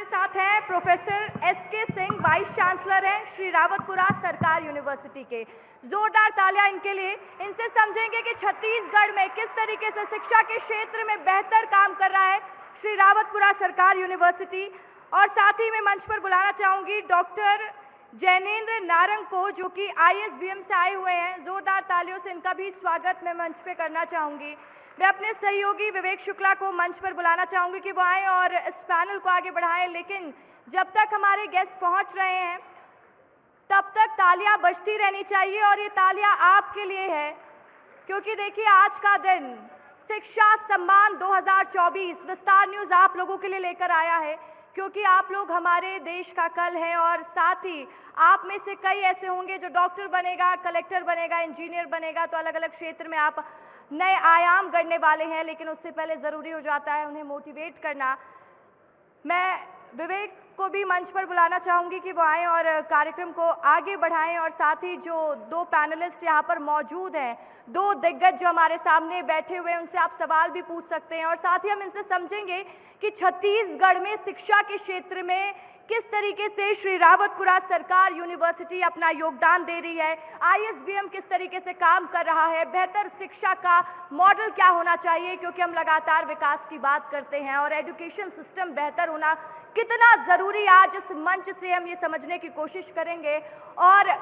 साथ हैं professor SK Singh, vice chancellor हैं श्री रावतपुरा सरकार यूनिवर्सिटी के। जोरदार तालियां इनके लिए। इनसे समझेंगे कि छत्तीसगढ़ में किस तरीके से शिक्षा के क्षेत्र में बेहतर काम कर रहा है श्री रावतपुरा सरकार यूनिवर्सिटी। और साथ ही मैं मंच पर बुलाना चाहूंगी डॉक्टर जैनेंद्र नारंग को, जो कि ISBM से आए हुए हैं। जोरदार तालियों से इनका भी स्वागत मैं मंच पे करना चाहूंगी। मैं अपने सहयोगी विवेक शुक्ला को मंच पर बुलाना चाहूंगी कि वो आएँ और इस पैनल को आगे बढ़ाएं। लेकिन जब तक हमारे गेस्ट पहुंच रहे हैं तब तक तालियां बजती रहनी चाहिए, और ये तालियां आपके लिए है, क्योंकि देखिए आज का दिन शिक्षा सम्मान 2024 विस्तार न्यूज़ आप लोगों के लिए लेकर आया है, क्योंकि आप लोग हमारे देश का कल हैं। और साथ ही आप में से कई ऐसे होंगे जो डॉक्टर बनेगा, कलेक्टर बनेगा, इंजीनियर बनेगा, तो अलग अलग क्षेत्र में आप नए आयाम गढ़ने वाले हैं। लेकिन उससे पहले ज़रूरी हो जाता है उन्हें मोटिवेट करना। मैं विवेक को भी मंच पर बुलाना चाहूँगी कि वो आएँ और कार्यक्रम को आगे बढ़ाएं। और साथ ही जो दो पैनलिस्ट यहाँ पर मौजूद हैं, दो दिग्गज जो हमारे सामने बैठे हुए हैं, उनसे आप सवाल भी पूछ सकते हैं। और साथ ही हम इनसे समझेंगे कि छत्तीसगढ़ में शिक्षा के क्षेत्र में किस तरीके से श्री रावतपुरा सरकार यूनिवर्सिटी अपना योगदान दे रही है, ISBM किस तरीके से काम कर रहा है, बेहतर शिक्षा का मॉडल क्या होना चाहिए, क्योंकि हम लगातार विकास की बात करते हैं और एजुकेशन सिस्टम बेहतर होना कितना ज़रूरी, आज इस मंच से हम ये समझने की कोशिश करेंगे। और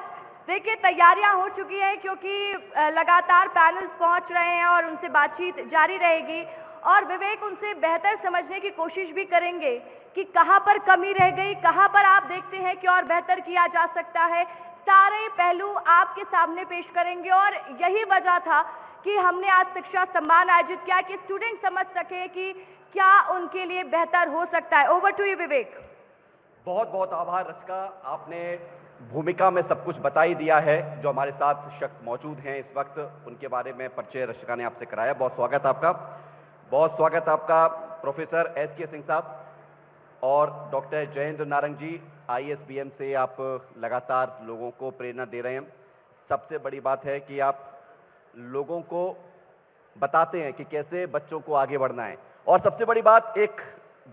देखिए तैयारियां हो चुकी हैं, क्योंकि लगातार पैनल्स पहुंच रहे हैं और उनसे बातचीत जारी रहेगी। और विवेक उनसे बेहतर समझने की कोशिश भी करेंगे कि कहां पर कमी रह गई, कहां पर आप देखते हैं कि और बेहतर किया जा सकता है। सारे पहलू आपके सामने पेश करेंगे। और यही वजह था कि हमने आज शिक्षा सम्मान आयोजित किया, कि स्टूडेंट समझ सके कि क्या उनके लिए बेहतर हो सकता है। ओवर टू यू विवेक। बहुत बहुत आभार रसिका, आपने भूमिका में सब कुछ बता ही दिया है। जो हमारे साथ शख्स मौजूद हैं इस वक्त, उनके बारे में परिचय रसिका ने आपसे कराया। बहुत स्वागत आपका, बहुत स्वागत आपका प्रोफेसर SK सिंह साहब और डॉक्टर जैनेंद्र नारंग जी। ISBM से आप लगातार लोगों को प्रेरणा दे रहे हैं। सबसे बड़ी बात है कि आप लोगों को बताते हैं कि कैसे बच्चों को आगे बढ़ना है। और सबसे बड़ी बात, एक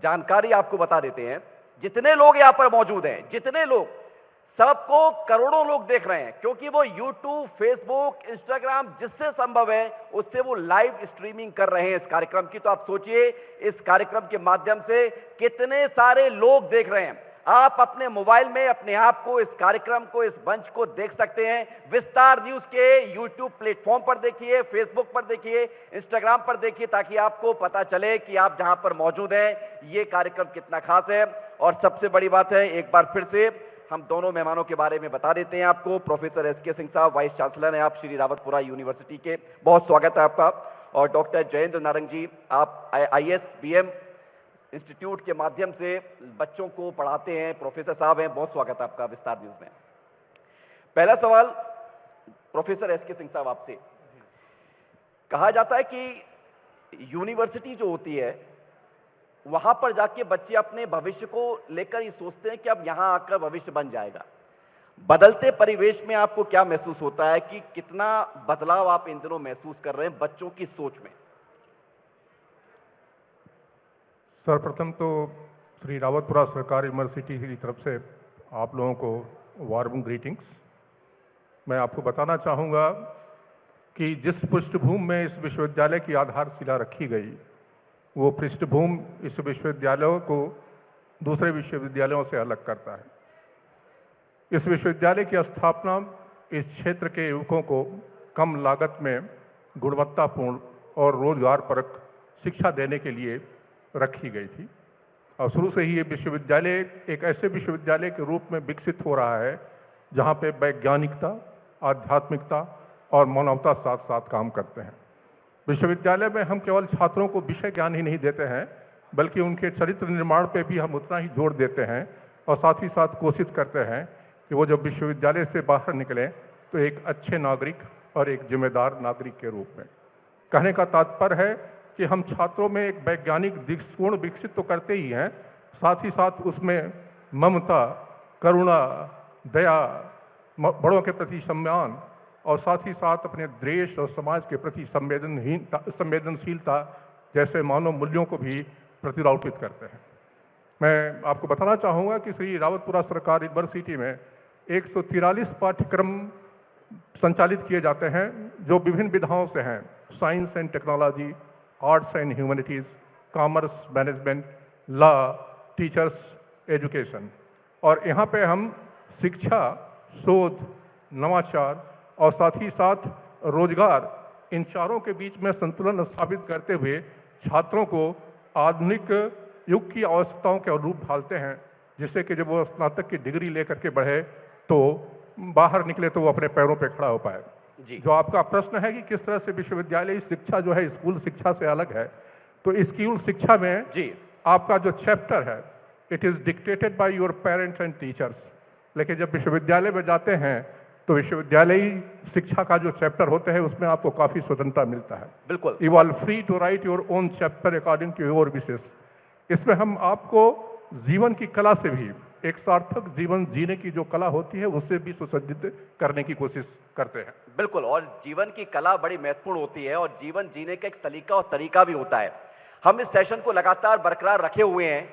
जानकारी आपको बता देते हैं, जितने लोग यहाँ पर मौजूद हैं, जितने लोग, सबको करोड़ों लोग देख रहे हैं, क्योंकि वो YouTube, Facebook, Instagram जिससे संभव है उससे वो लाइव स्ट्रीमिंग कर रहे हैं इस कार्यक्रम की। तो आप सोचिए इस कार्यक्रम के माध्यम से कितने सारे लोग देख रहे हैं। आप अपने मोबाइल में अपने आप को, इस कार्यक्रम को, इस मंच को देख सकते हैं। विस्तार न्यूज़ के YouTube प्लेटफॉर्म पर देखिए, Facebook पर देखिए, Instagram पर देखिए, ताकि आपको पता चले कि आप जहां पर मौजूद हैं ये कार्यक्रम कितना खास है। और सबसे बड़ी बात है, एक बार फिर से हम दोनों मेहमानों के बारे में बता देते हैं आपको। प्रोफेसर SK सिंह साहब, वाइस चांसलर हैं आप श्री रावतपुरा यूनिवर्सिटी के, बहुत स्वागत है आपका। और डॉक्टर जैनेंद्र नारंग जी, आप ISBM इंस्टीट्यूट के माध्यम से बच्चों को पढ़ाते हैं, प्रोफेसर साहब हैं, बहुत स्वागत है आपका विस्तार न्यूज़ में। पहला सवाल प्रोफेसर SK सिंह साहब आपसे। कहा जाता है कि यूनिवर्सिटी जो होती है वहां पर जाके बच्चे अपने भविष्य को लेकर ही सोचते हैं कि अब यहां आकर भविष्य बन जाएगा। बदलते परिवेश में आपको क्या महसूस होता है कि कितना बदलाव आप इन दिनों महसूस कर रहे हैं बच्चों की सोच में? सर्वप्रथम तो श्री रावतपुरा सरकार यूनिवर्सिटी की तरफ से आप लोगों को वार्म ग्रीटिंग्स। मैं आपको बताना चाहूँगा कि जिस पृष्ठभूमि में इस विश्वविद्यालय की आधारशिला रखी गई, वो पृष्ठभूमि इस विश्वविद्यालयों को दूसरे विश्वविद्यालयों से अलग करता है। इस विश्वविद्यालय की स्थापना इस क्षेत्र के युवकों को कम लागत में गुणवत्तापूर्ण और रोजगारपरक शिक्षा देने के लिए रखी गई थी। और शुरू से ही ये विश्वविद्यालय एक ऐसे विश्वविद्यालय के रूप में विकसित हो रहा है जहाँ पे वैज्ञानिकता, आध्यात्मिकता और मानवता साथ साथ काम करते हैं। विश्वविद्यालय में हम केवल छात्रों को विषय ज्ञान ही नहीं देते हैं, बल्कि उनके चरित्र निर्माण पे भी हम उतना ही जोर देते हैं। और साथ ही साथ कोशिश करते हैं कि वो जब विश्वविद्यालय से बाहर निकलें तो एक अच्छे नागरिक और एक जिम्मेदार नागरिक के रूप में। कहने का तात्पर्य है कि हम छात्रों में एक वैज्ञानिक दृष्टिकोण विकसित तो करते ही हैं, साथ ही साथ उसमें ममता, करुणा, दया, बड़ों के प्रति सम्मान और साथ ही साथ अपने देश और समाज के प्रति संवेदनशीलता जैसे मानव मूल्यों को भी प्रतिरूपित करते हैं। मैं आपको बताना चाहूँगा कि श्री रावतपुरा सरकारी यूनिवर्सिटी में 143 पाठ्यक्रम संचालित किए जाते हैं जो विभिन्न विधाओं से हैं। Science and technology, arts and humanities, commerce, management, law, teachers education. और यहाँ पे हम शिक्षा, शोध, नवाचार और साथ ही साथ रोजगार, इन चारों के बीच में संतुलन स्थापित करते हुए छात्रों को आधुनिक युग की आवश्यकताओं के अनुरूप ढालते हैं, जिससे कि जब वो स्नातक की डिग्री लेकर के बढ़े तो बाहर निकले तो वो अपने पैरों पे खड़ा हो पाए। जी। जो आपका प्रश्न है कि किस तरह से विश्वविद्यालय शिक्षा जो है स्कूल शिक्षा से अलग है, तो स्कूल शिक्षा में जी आपका जो चैप्टर है it is dictated by your parents and teachers. लेकिन जब विश्वविद्यालय में जाते हैं तो विश्वविद्यालयी शिक्षा का जो चैप्टर होते हैं उसमें आपको काफ़ी स्वतंत्रता मिलता है। बिल्कुल। You are free to write your own chapter according to your wishes. इसमें हम आपको जीवन की कला से भी, एक सार्थक जीवन जीने की जो कला होती है उससे भी सुसज्जित करने की कोशिश करते हैं। बिल्कुल, और जीवन की कला बड़ी महत्वपूर्ण होती है और जीवन जीने का एक सलीका और तरीका भी होता है। हम इस सेशन को लगातार बरकरार रखे हुए हैं,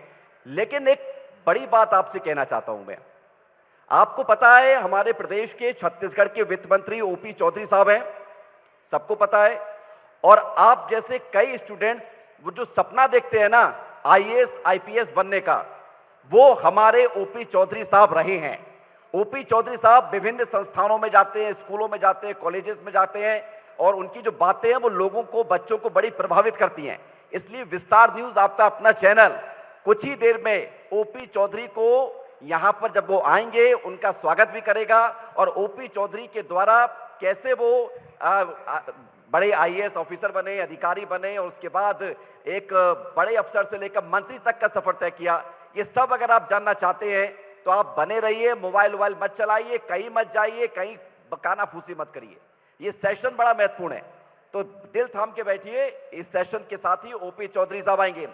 लेकिन एक बड़ी बात आपसे कहना चाहता हूं मैं। आपको पता है हमारे प्रदेश के छत्तीसगढ़ के वित्त मंत्री ओपी चौधरी साहब हैं, सबको पता है। और आप जैसे कई स्टूडेंट्स वो जो सपना देखते हैं ना आईएएस आईपीएस बनने का, वो हमारे ओपी चौधरी साहब रहे हैं। ओपी चौधरी साहब विभिन्न संस्थानों में जाते हैं, स्कूलों में जाते हैं, कॉलेजेस में जाते हैं और उनकी जो बातें हैं वो लोगों को, बच्चों को बड़ी प्रभावित करती हैं। इसलिए विस्तार न्यूज आपका अपना चैनल कुछ ही देर में ओपी चौधरी को यहां पर जब वो आएंगे उनका स्वागत भी करेगा और ओपी चौधरी के द्वारा कैसे वो बड़े आईएएस ऑफिसर बने, अधिकारी बने और उसके बाद एक बड़े अफसर से लेकर मंत्री तक का सफर तय किया, ये सब अगर आप जानना चाहते हैं तो आप बने रहिए। मोबाइल मत चलाइए, कहीं मत जाइए, कहीं काना फूसी मत करिए। ये सेशन बड़ा महत्वपूर्ण है, तो दिल थाम के बैठिए। इस सेशन के साथ ही ओपी चौधरी साहब आएंगे।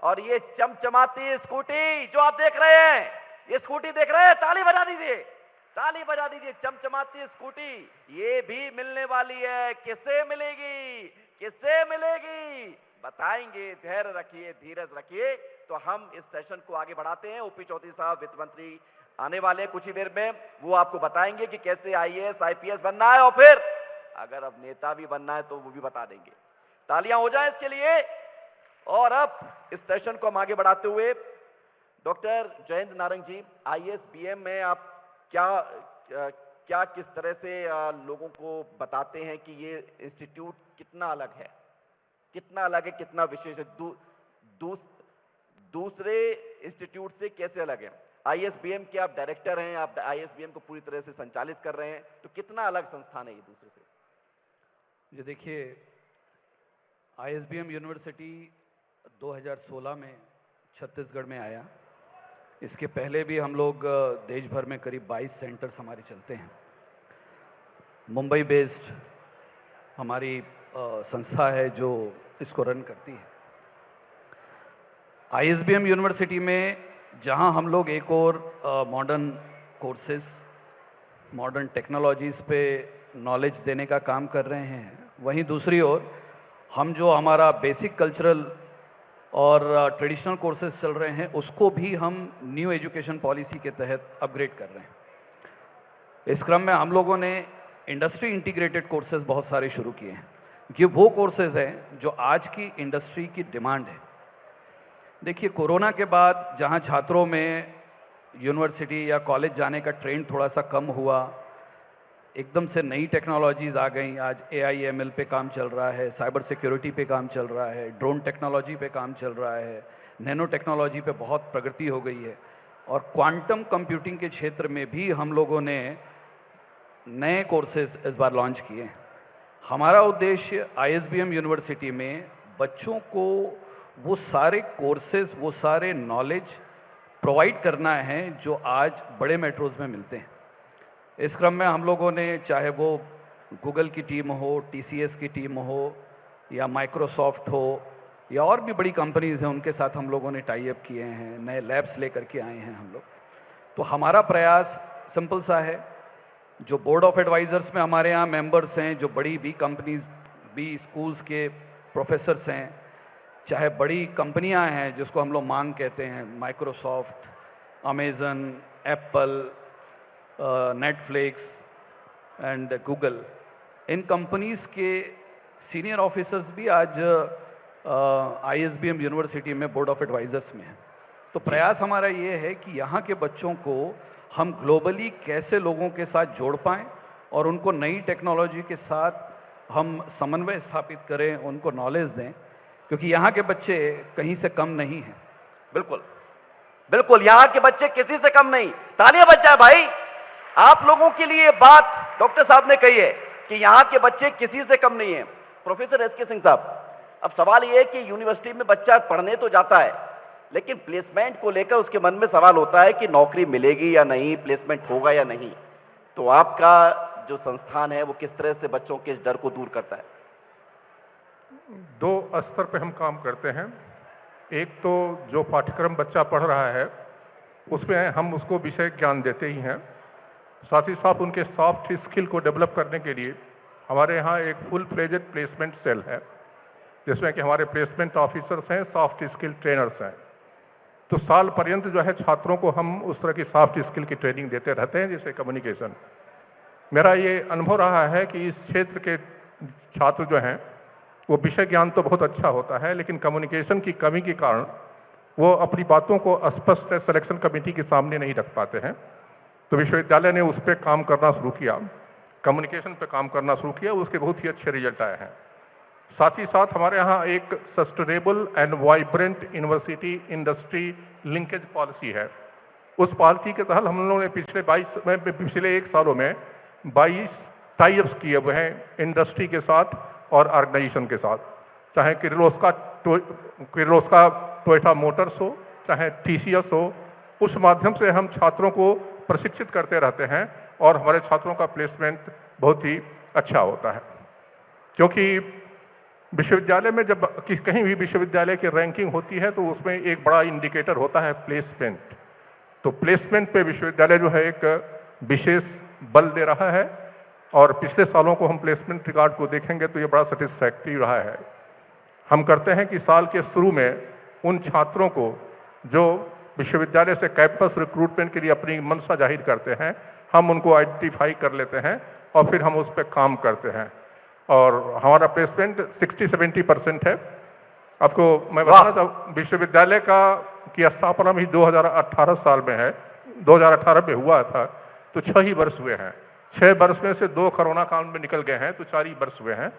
और ये चमचमाती स्कूटी जो आप देख रहे हैं, ये स्कूटी देख रहे हैं, ताली बजा दीजिए, ताली बजा दीजिए। चमचमाती स्कूटी ये भी मिलने वाली है। किससे मिलेगी, किससे मिलेगी बताएंगे। धैर्य रखिए, धीरज रखिए। तो हम इस सेशन को आगे बढ़ाते हैं। ओपी चौधरी साहब वित्त मंत्री आने वाले हैं कुछ ही देर में, वो आपको बताएंगे कि कैसे आईएएस आईपीएस बनना है और फिर अगर अब नेता भी बनना है तो वो भी बता देंगे। तालियां हो जाए इसके लिए। और अब इस सेशन को हम आगे बढ़ाते हुए डॉक्टर जयंत नारंग जी, आईएएस बीएम में आप क्या किस तरह से लोगों को बताते हैं कि ये इंस्टीट्यूट कितना अलग है, कितना अलग है, कितना विशेष है, दूसरे इंस्टीट्यूट से कैसे अलग है? आईएसबीएम के आप डायरेक्टर हैं, आप आईएसबीएम को पूरी तरह से संचालित कर रहे हैं, तो कितना अलग संस्थान है ये दूसरे से? जी देखिए, आईएसबीएम यूनिवर्सिटी 2016 में छत्तीसगढ़ में आया। इसके पहले भी हम लोग देश भर में करीब 22 सेंटर्स हमारे चलते हैं। मुंबई बेस्ड हमारी संस्था है जो इसको रन करती है। आईएसबीएम यूनिवर्सिटी में जहां हम लोग एक और मॉडर्न कोर्सेस, मॉडर्न टेक्नोलॉजीज़ पे नॉलेज देने का काम कर रहे हैं, वहीं दूसरी ओर हम जो हमारा बेसिक कल्चरल और ट्रेडिशनल कोर्सेज चल रहे हैं उसको भी हम न्यू एजुकेशन पॉलिसी के तहत अपग्रेड कर रहे हैं। इस क्रम में हम लोगों ने इंडस्ट्री इंटीग्रेटेड कोर्सेज बहुत सारे शुरू किए हैं, क्योंकि वो कोर्सेज हैं जो आज की इंडस्ट्री की डिमांड है। देखिए, कोरोना के बाद जहां छात्रों में यूनिवर्सिटी या कॉलेज जाने का ट्रेंड थोड़ा सा कम हुआ, एकदम से नई टेक्नोलॉजीज़ आ गई। आज AI/ML पे काम चल रहा है, साइबर सिक्योरिटी पे काम चल रहा है, ड्रोन टेक्नोलॉजी पे काम चल रहा है, नैनो टेक्नोलॉजी पे बहुत प्रगति हो गई है और क्वांटम कंप्यूटिंग के क्षेत्र में भी हम लोगों ने नए कोर्सेज इस बार लॉन्च किए हैं। हमारा उद्देश्य आईएसबीएम यूनिवर्सिटी में बच्चों को वो सारे कोर्सेज, वो सारे नॉलेज प्रोवाइड करना है जो आज बड़े मेट्रोज़ में मिलते हैं। इस क्रम में हम लोगों ने, चाहे वो गूगल की टीम हो, TCS की टीम हो या माइक्रोसॉफ्ट हो या और भी बड़ी कंपनीज़ हैं, उनके साथ हम लोगों ने टाई अप किए हैं, नए लैब्स लेकर के आए हैं हम लोग। तो हमारा प्रयास सिंपल सा है, जो बोर्ड ऑफ एडवाइज़र्स में हमारे यहाँ मेंबर्स हैं, जो बड़ी भी कंपनीज, भी स्कूल्स के प्रोफेसर्स हैं, चाहे बड़ी कंपनियां हैं जिसको हम लोग मांग कहते हैं, Microsoft, Amazon, Apple, Netflix and Google, in companies के सीनियर ऑफिसर्स भी आज ISBM यूनिवर्सिटी में बोर्ड ऑफ एडवाइजर्स में हैं। तो प्रयास हमारा ये है कि यहाँ के बच्चों को हम ग्लोबली कैसे लोगों के साथ जोड़ पाएँ और उनको नई टेक्नोलॉजी के साथ हम समन्वय स्थापित करें, उनको नॉलेज दें, क्योंकि यहाँ के बच्चे कहीं से कम नहीं हैं। बिल्कुल बिल्कुल, यहाँ के बच्चे किसी से कम नहीं। तालियां बज जाए भाई। आप लोगों के लिए बात डॉक्टर साहब ने कही है कि यहाँ के बच्चे किसी से कम नहीं है। प्रोफेसर SK सिंह साहब, अब सवाल ये है कि यूनिवर्सिटी में बच्चा पढ़ने तो जाता है, लेकिन प्लेसमेंट को लेकर उसके मन में सवाल होता है कि नौकरी मिलेगी या नहीं, प्लेसमेंट होगा या नहीं। तो आपका जो संस्थान है वो किस तरह से बच्चों के इस डर को दूर करता है? 2 स्तर पे हम काम करते हैं। एक तो जो पाठ्यक्रम बच्चा पढ़ रहा है उसमें हम उसको विषय ज्ञान देते ही हैं, साथ ही साथ उनके सॉफ्ट स्किल को डेवलप करने के लिए हमारे यहाँ एक फुल फ्लेजेड प्लेसमेंट सेल है, जिसमें कि हमारे प्लेसमेंट ऑफिसर्स हैं, सॉफ्ट स्किल ट्रेनर्स हैं। तो साल पर्यंत जो है छात्रों को हम उस तरह की सॉफ्ट स्किल की ट्रेनिंग देते रहते हैं, जैसे कम्युनिकेशन। मेरा ये अनुभव रहा है कि इस क्षेत्र के छात्र जो हैं वो विषय ज्ञान तो बहुत अच्छा होता है, लेकिन कम्युनिकेशन की कमी के कारण वो अपनी बातों को स्पष्ट सिलेक्शन कमेटी के सामने नहीं रख पाते हैं। तो विश्वविद्यालय ने उस पर काम करना शुरू किया, कम्युनिकेशन पे काम करना शुरू किया, उसके बहुत ही अच्छे रिजल्ट आए हैं। साथ ही साथ हमारे यहाँ एक sustainable and vibrant university industry linkage policy है। उस पॉलिसी के तहत हम लोगों ने पिछले 1 सालों में 22 टाई-अप्स किए हुए हैं इंडस्ट्री के साथ और ऑर्गेनाइजेशन के साथ, चाहे किर्लोस्कर टोयोटा मोटर्स हो, चाहे TCS हो। उस माध्यम से हम छात्रों को प्रशिक्षित करते रहते हैं और हमारे छात्रों का प्लेसमेंट बहुत ही अच्छा होता है। क्योंकि विश्वविद्यालय में जब कहीं भी विश्वविद्यालय की रैंकिंग होती है तो उसमें एक बड़ा इंडिकेटर होता है प्लेसमेंट। तो प्लेसमेंट पे विश्वविद्यालय जो है एक विशेष बल दे रहा है, और पिछले सालों को हम प्लेसमेंट रिकॉर्ड को देखेंगे तो ये बड़ा सेटिस्फैक्टरी रहा है। हम करते हैं कि साल के शुरू में उन छात्रों को जो विश्वविद्यालय से कैंपस रिक्रूटमेंट के लिए अपनी मंशा जाहिर करते हैं, हम उनको आइडेंटिफाई कर लेते हैं और फिर हम उस पर काम करते हैं, और हमारा प्लेसमेंट 60-70% है। आपको मैं बताना चाहूँ, विश्वविद्यालय की स्थापना भी 2018 साल में है, 2018 में हुआ था, तो 6 ही वर्ष हुए हैं। 6 वर्ष में से 2 कोरोना काल में निकल गए हैं, तो 4 ही वर्ष हुए हैं।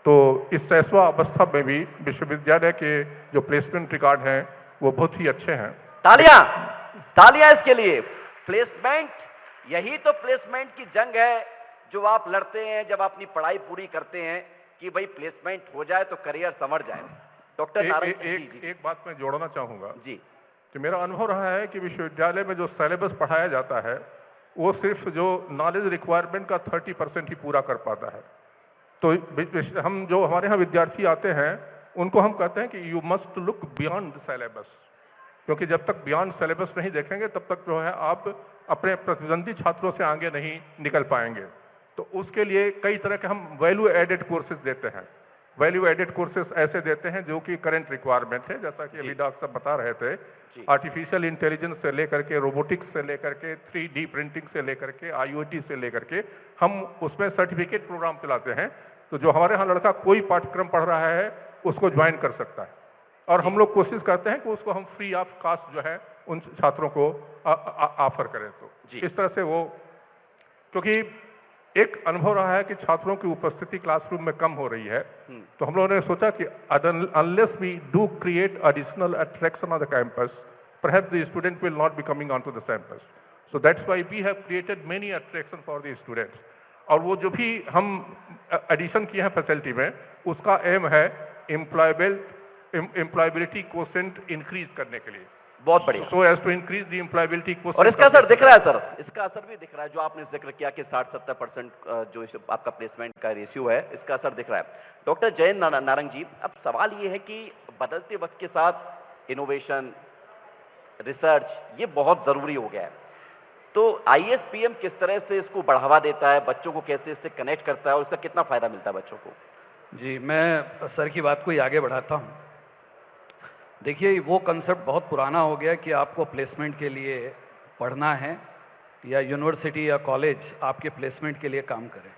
तो इस शैशवा अवस्था में भी विश्वविद्यालय के जो प्लेसमेंट रिकॉर्ड हैं वो बहुत ही अच्छे हैं। तालियां इसके लिए। प्लेसमेंट, यही तो प्लेसमेंट की जंग है जो आप लड़ते हैं जब अपनी पढ़ाई पूरी करते हैं कि भाई प्लेसमेंट हो जाए तो करियर संवर जाए। डॉक्टर नारायण जी, एक बात मैं जोड़ना चाहूँगा जी, कि मेरा अनुभव रहा है कि विश्वविद्यालय में जो सिलेबस पढ़ाया जाता है वो सिर्फ जो नॉलेज रिक्वायरमेंट का 30% ही पूरा कर पाता है। तो हम जो हमारे यहाँ विद्यार्थी आते हैं उनको हम कहते हैं कि you must look beyond the syllabus, क्योंकि जब तक बियॉन्ड सिलेबस नहीं देखेंगे तब तक जो है आप अपने प्रतिद्वंदी छात्रों से आगे नहीं निकल पाएंगे। तो उसके लिए कई तरह के हम वैल्यू एडेड कोर्सेज देते हैं। वैल्यू एडेड कोर्सेज ऐसे देते हैं जो कि करंट रिक्वायरमेंट है, जैसा कि अभी डॉक्टर साहब बता रहे थे, आर्टिफिशियल इंटेलिजेंस से लेकर के, रोबोटिक्स से लेकर के, 3D प्रिंटिंग से लेकर के, IoT से लेकर के हम उसमें सर्टिफिकेट प्रोग्राम चलाते हैं। तो जो हमारे यहाँ लड़का कोई पाठ्यक्रम पढ़ रहा है उसको ज्वाइन कर सकता है, और हम लोग कोशिश करते हैं कि उसको हम फ्री ऑफ कॉस्ट जो है उन छात्रों को ऑफर करें। तो इस तरह से वो, क्योंकि एक अनुभव रहा है कि छात्रों की उपस्थिति क्लासरूम में कम हो रही है, तो हम लोगों ने सोचा कि unless we do create additional attraction on the campus, perhaps the student will not be coming onto the campus. So that's why we have created many attraction for the students. और वो जो भी हम एडिशन किए हैं facility में, उसका M है एम्प्लॉयबिलिटी कोसेंट इंक्रीज करने के लिए। बहुत बढ़िया। So as to increase the employability quotient। और इसका असर दिख रहा है सर, इसका असर भी दिख रहा है जो आपने जिक्र किया कि 60-70% जो आपका प्लेसमेंट का रेशियो है, इसका असर दिख रहा है। डॉक्टर जयंत नारंग जी, अब सवाल ये है कि बदलते वक्त के साथ इनोवेशन, रिसर्च, ये बहुत ज़रूरी हो गया है। तो ISBM किस तरह से इसको बढ़ावा देता है, बच्चों को कैसे इससे कनेक्ट करता है और इसका कितना फ़ायदा मिलता है बच्चों को? जी, मैं सर की बात को ही आगे बढ़ाता हूँ। देखिए, वो कंसेप्ट बहुत पुराना हो गया कि आपको प्लेसमेंट के लिए पढ़ना है या यूनिवर्सिटी या कॉलेज आपके प्लेसमेंट के लिए काम करे।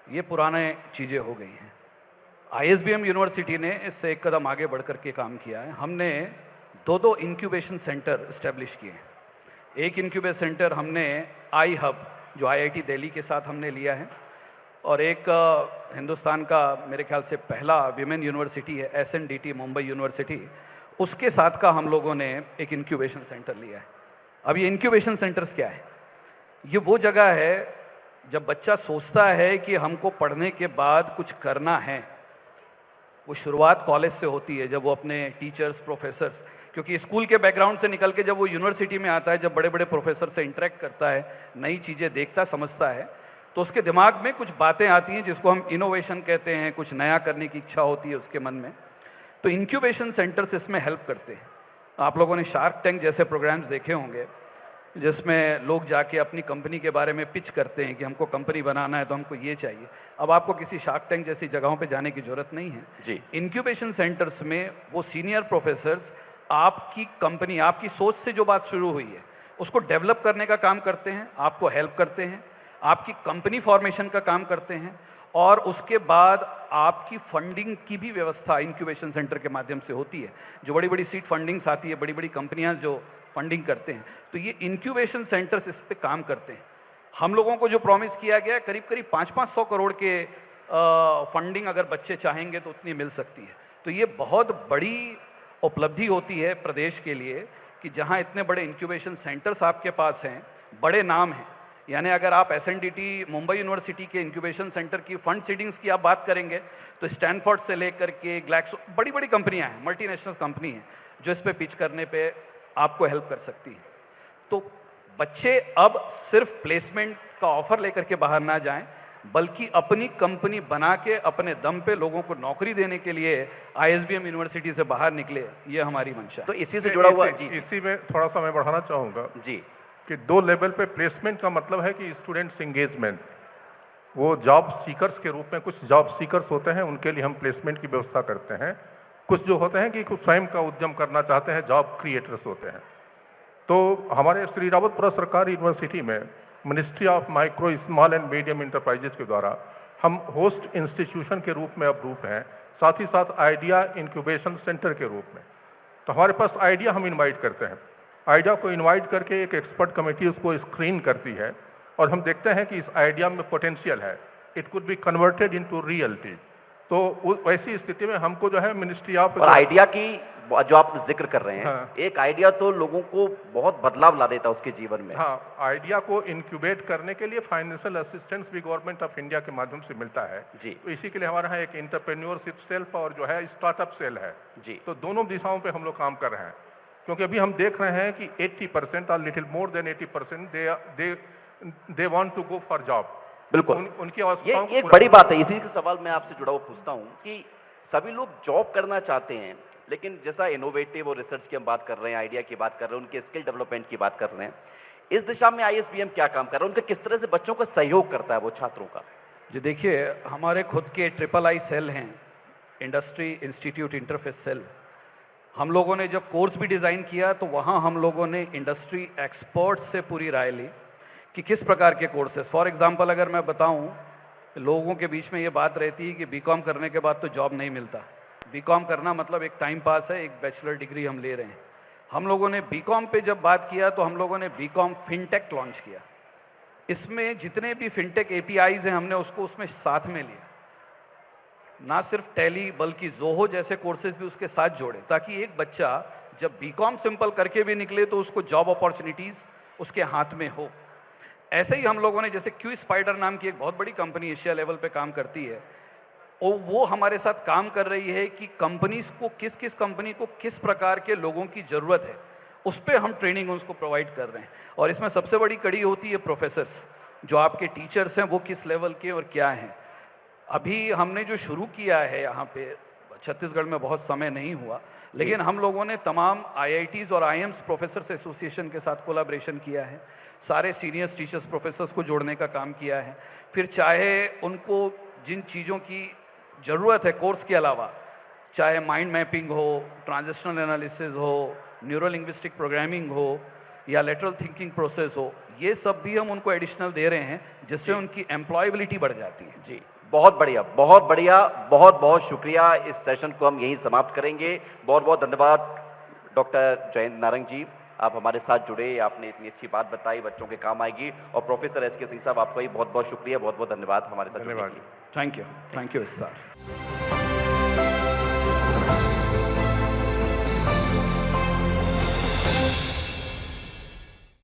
ये पुराने चीज़ें हो गई हैं। ISBM यूनिवर्सिटी ने इससे एक कदम आगे बढ़ कर के काम किया है। हमने दो इंक्यूबेशन सेंटर इस्टेब्लिश किए हैं। एक इंक्यूबेशन सेंटर हमने आई हब जो IIT दिल्ली के साथ हमने लिया है, और एक हिंदुस्तान का मेरे ख्याल से पहला विमेन यूनिवर्सिटी है SNDT मुंबई यूनिवर्सिटी, उसके साथ का हम लोगों ने एक इंक्यूबेशन सेंटर लिया है। अब ये इंक्यूबेशन सेंटर्स क्या है? ये वो जगह है जब बच्चा सोचता है कि हमको पढ़ने के बाद कुछ करना है। वो शुरुआत कॉलेज से होती है, जब वो अपने टीचर्स, प्रोफेसर्स, क्योंकि स्कूल के बैकग्राउंड से निकल के जब वो यूनिवर्सिटी में आता है, जब बड़े बड़े प्रोफेसर से इंटरेक्ट करता है, नई चीज़ें देखता समझता है, तो उसके दिमाग में कुछ बातें आती हैं जिसको हम इनोवेशन कहते हैं, कुछ नया करने की इच्छा होती है उसके मन में। तो इंक्यूबेशन सेंटर्स इसमें हेल्प करते हैं। आप लोगों ने शार्क टैंक जैसे प्रोग्राम्स देखे होंगे, जिसमें लोग जाके अपनी कंपनी के बारे में पिच करते हैं कि हमको कंपनी बनाना है तो हमको ये चाहिए। अब आपको किसी शार्क टैंक जैसी जगहों पे जाने की ज़रूरत नहीं है जी। इंक्यूबेशन सेंटर्स में वो सीनियर प्रोफेसर्स आपकी कंपनी, आपकी सोच से जो बात शुरू हुई है उसको डेवलप करने का काम करते हैं, आपको हेल्प करते हैं, आपकी कंपनी फॉर्मेशन का काम करते हैं, और उसके बाद आपकी फंडिंग की भी व्यवस्था इंक्यूबेशन सेंटर के माध्यम से होती है। जो बड़ी बड़ी सीड फंडिंग्स आती है, बड़ी बड़ी कंपनियां जो फंडिंग करते हैं, तो ये इंक्यूबेशन सेंटर्स इस पे काम करते हैं। हम लोगों को जो प्रॉमिस किया गया है, करीब करीब 500 करोड़ के फंडिंग अगर बच्चे चाहेंगे तो उतनी मिल सकती है। तो ये बहुत बड़ी उपलब्धि होती है प्रदेश के लिए कि जहाँ इतने बड़े इंक्यूबेशन सेंटर्स आपके पास हैं, बड़े नाम हैं। यानी अगर आप SNDT मुंबई यूनिवर्सिटी के इंक्यूबेशन सेंटर की फंड सीडिंग्स की आप बात करेंगे तो स्टैनफोर्ड से लेकर के ग्लैक्सो, बड़ी बड़ी कंपनियां हैं, मल्टीनेशनल कंपनी हैं जो इस पे पिच करने पे आपको हेल्प कर सकती हैं। तो बच्चे अब सिर्फ प्लेसमेंट का ऑफर लेकर के बाहर ना जाएं, बल्कि अपनी कंपनी बना के अपने दम पे लोगों को नौकरी देने के लिए ISBM यूनिवर्सिटी से बाहर निकले, ये हमारी मंशा है। तो इसी से जुड़ा हुआ इसी में थोड़ा सा मैं बढ़ाना चाहूँगा जी कि 2 लेवल पे प्लेसमेंट का मतलब है कि स्टूडेंट्स एंगेजमेंट, वो जॉब सीकर्स के रूप में, कुछ जॉब सीकर्स होते हैं उनके लिए हम प्लेसमेंट की व्यवस्था करते हैं। कुछ जो होते हैं कि कुछ स्वयं का उद्यम करना चाहते हैं, जॉब क्रिएटर्स होते हैं। तो हमारे श्री रावतपुरा सरकारी यूनिवर्सिटी में ministry of micro small and medium enterprises के द्वारा हम होस्ट इंस्टीट्यूशन के रूप में अब रूप हैं, साथ ही साथ आइडिया इंक्यूबेशन सेंटर के रूप में। तो हमारे पास आइडिया हम इनवाइट करते हैं, आइडिया को इनवाइट करके एक एक्सपर्ट कमेटी उसको स्क्रीन करती है, और हम देखते हैं कि इस आइडिया में पोटेंशियल है, it could be converted into reality. तो वैसी स्थिति में हमको जो है मिनिस्ट्री ऑफ, और आइडिया की जो आप जिक्र कर रहे हैं, हाँ। एक आइडिया तो लोगों को बहुत बदलाव ला देता है उसके जीवन में। हाँ, आइडिया को इंक्यूबेट करने के लिए फाइनेंशियल असिस्टेंस भी गवर्नमेंट ऑफ इंडिया के माध्यम से मिलता है जी। तो इसी के लिए हमारे यहाँ एक इंटरप्रेन्योरशिप सेल और जो है स्टार्टअप सेल है जी। तो दोनों दिशाओं पे हम लोग काम कर रहे हैं, क्योंकि अभी हम देख रहे हैं कि 80% और little more than 80% they want to go for job. बिल्कुल, उनकी ये आवश्यकताओं को एक पूरा बड़ी बात है। इसी के सवाल मैं आपसे जुड़ा हुआ पूछता हूँ कि सभी लोग जॉब करना चाहते हैं, लेकिन जैसा इनोवेटिव और रिसर्च की हम बात कर रहे हैं, आइडिया की बात कर रहे हैं, उनके स्किल डेवलपमेंट की बात कर रहे हैं, इस दिशा में ISBM क्या काम कर रहा है, उनका किस तरह से बच्चों का सहयोग करता है वो छात्रों का? जी देखिए, हमारे खुद के III सेल हैं, इंडस्ट्री इंस्टीट्यूट इंटरफेस सेल। हम लोगों ने जब कोर्स भी डिज़ाइन किया तो वहाँ हम लोगों ने इंडस्ट्री एक्सपर्ट से पूरी राय ली कि किस प्रकार के कोर्सेज। फॉर एग्जांपल अगर मैं बताऊं, लोगों के बीच में ये बात रहती है कि बीकॉम करने के बाद तो जॉब नहीं मिलता। बीकॉम करना मतलब एक टाइम पास है, एक बैचलर डिग्री हम ले रहे हैं। हम लोगों ने बीकॉम पे जब बात किया तो हम लोगों ने बीकॉम फिनटेक लॉन्च किया। इसमें जितने भी फिनटेक APIs हैं हमने उसको उसमें साथ में लिया, ना सिर्फ टैली बल्कि जोहो जैसे कोर्सेज भी उसके साथ जोड़े, ताकि एक बच्चा जब बीकॉम सिंपल करके भी निकले तो उसको जॉब अपॉर्चुनिटीज़ उसके हाथ में हो। ऐसे ही हम लोगों ने, जैसे क्यू स्पाइडर नाम की एक बहुत बड़ी कंपनी एशिया लेवल पे काम करती है, और वो हमारे साथ काम कर रही है कि कंपनीज को किस किस कंपनी को किस प्रकार के लोगों की ज़रूरत है, उस पर हम ट्रेनिंग उसको प्रोवाइड कर रहे हैं। और इसमें सबसे बड़ी कड़ी होती है प्रोफेसर्स, जो आपके टीचर्स हैं वो किस लेवल के और क्या हैं। अभी हमने जो शुरू किया है यहाँ पे, छत्तीसगढ़ में बहुत समय नहीं हुआ, लेकिन हम लोगों ने तमाम IITs और IIMs प्रोफेसर्स एसोसिएशन के साथ कोलैबोरेशन किया है, सारे सीनियर्स टीचर्स प्रोफेसर्स को जोड़ने का काम किया है। फिर चाहे उनको जिन चीज़ों की ज़रूरत है कोर्स के अलावा, चाहे माइंड मैपिंग हो, ट्रांजिशनल एनालिसिस हो, न्यूरो लिंग्विस्टिक प्रोग्रामिंग हो या लेटरल थिंकिंग प्रोसेस हो, ये सब भी हम उनको एडिशनल दे रहे हैं, जिससे उनकी एम्प्लॉयबिलिटी बढ़ जाती है। जी, बहुत बढ़िया, बहुत बढ़िया, बहुत बहुत शुक्रिया। इस सेशन को हम यहीं समाप्त करेंगे। बहुत बहुत धन्यवाद डॉक्टर जयंत नारंग जी, आप हमारे साथ जुड़े, आपने इतनी अच्छी बात बताई, बच्चों के काम आएगी। और प्रोफेसर एसके सिंह साहब, आपका भी बहुत बहुत शुक्रिया, बहुत बहुत धन्यवाद हमारे साथ जुड़ने के लिए। Thank you sir.